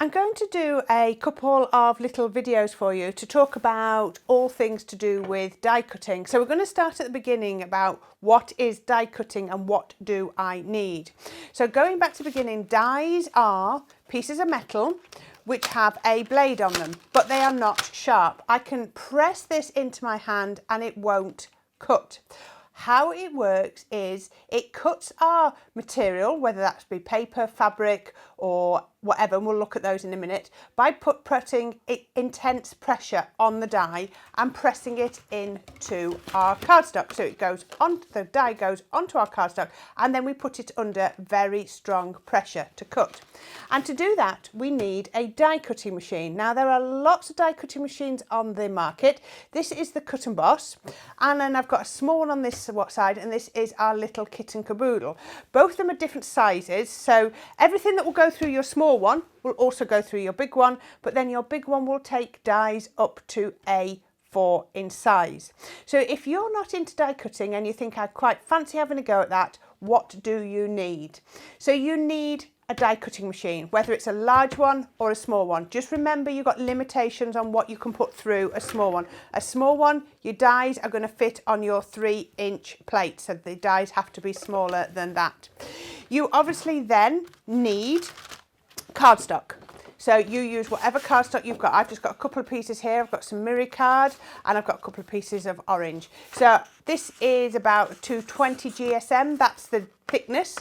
I'm going to do a couple of little videos for you to talk about all things to do with die cutting. So we're going to start at the beginning about what is die cutting and what do I need. So going back to the beginning, dies are pieces of metal which have a blade on them, but they are not sharp. I can press this into my hand and it won't cut. How it works is it cuts our material, whether that be paper, fabric or whatever, and we'll look at those in a minute, by putting intense pressure on the die and pressing it into our cardstock. So it goes on, the die goes onto our cardstock, and then we put it under very strong pressure to cut. And to do that, we need a die cutting machine. Now there are lots of die cutting machines on the market. This is the Cut and Boss, and then I've got a small one on this side, and this is our little Kit and Caboodle. Both of them are different sizes, so everything that will go through your small one will also go through your big one, but then your big one will take dies up to A4 in size. So if you're not into die cutting and you think I quite fancy having a go at that, what do you need? So you need a die cutting machine, whether it's a large one or a small one. Just remember you've got limitations on what you can put through a small one. A small one, your dies are going to fit on your 3-inch plate, so the dies have to be smaller than that. You obviously then need cardstock. So you use whatever cardstock you've got. I've just got a couple of pieces here. I've got some mirror card and I've got a couple of pieces of orange. So this is about 220 GSM. That's the thickness.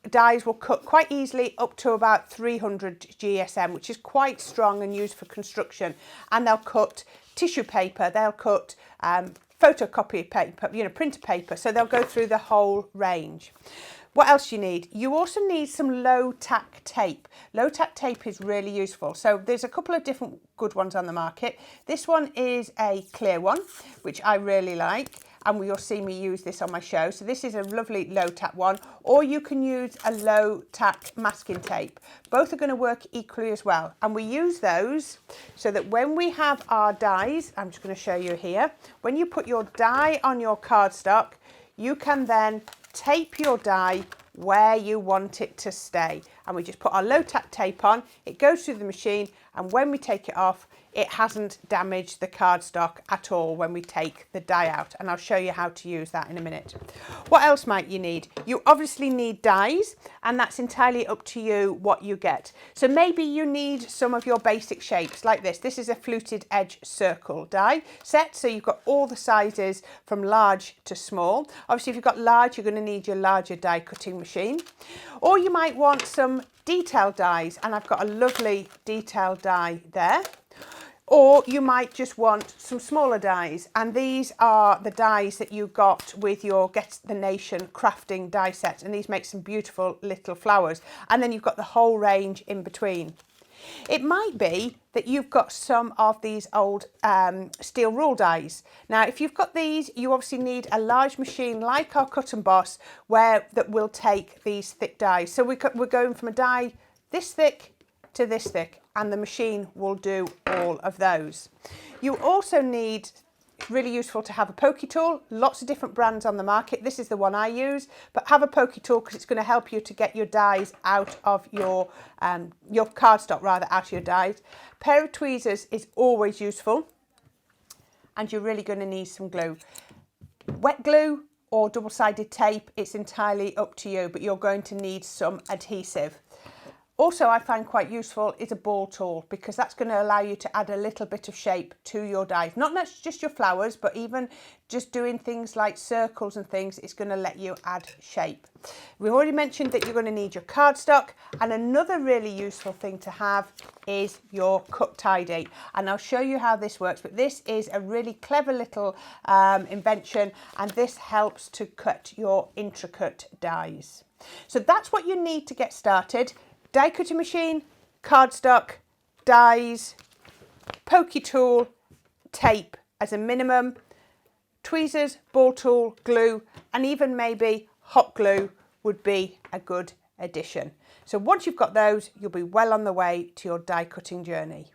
Dies will cut quite easily up to about 300 GSM, which is quite strong and used for construction. And they'll cut tissue paper. They'll cut photocopy paper, printer paper. So they'll go through the whole range. What else do you need? You also need some low tack tape. Low tack tape is really useful. So there's a couple of different good ones on the market. This one is a clear one, which I really like, and you'll see me use this on my show. So this is a lovely low tack one, or you can use a low tack masking tape. Both are going to work equally as well. And we use those so that when we have our dies, I'm just going to show you here, when you put your die on your cardstock, you can then tape your die where you want it to stay. And we just put our low tack tape on, it goes through the machine, and when we take it off, it hasn't damaged the cardstock at all when we take the die out. And I'll show you how to use that in a minute. What else might you need? You obviously need dies, and that's entirely up to you what you get. So maybe you need some of your basic shapes like this. This is a fluted edge circle die set. So you've got all the sizes from large to small. Obviously, if you've got large, you're going to need your larger die cutting machine. Or you might want some detail dies, and I've got a lovely detail die there. Or you might just want some smaller dies, and these are the dies that you got with your Get the Nation crafting die set, and these make some beautiful little flowers, and then you've got the whole range in between. It might be that you've got some of these old steel rule dies. Now if you've got these, you obviously need a large machine like our Cut and Boss that will take these thick dies. So we're going from a die this thick to this thick, and the machine will do all of those. You also need, really useful to have a Pokey Tool. Lots of different brands on the market. This is the one I use, but have a Pokey Tool because it's going to help you to get your dies out of your cardstock, rather, out of your dies. Pair of tweezers is always useful, and you're really going to need some glue. Wet glue or double-sided tape, it's entirely up to you, but you're going to need some adhesive. Also, I find quite useful is a ball tool, because that's going to allow you to add a little bit of shape to your dies. Not just your flowers, but even just doing things like circles and things, it's going to let you add shape. We've already mentioned that you're going to need your cardstock, and another really useful thing to have is your cut tidy. And I'll show you how this works, but this is a really clever little invention, and this helps to cut your intricate dies. So that's what you need to get started. Die cutting machine, cardstock, dies, Pokey Tool, tape as a minimum, tweezers, ball tool, glue, and even maybe hot glue would be a good addition. So once you've got those, you'll be well on the way to your die cutting journey.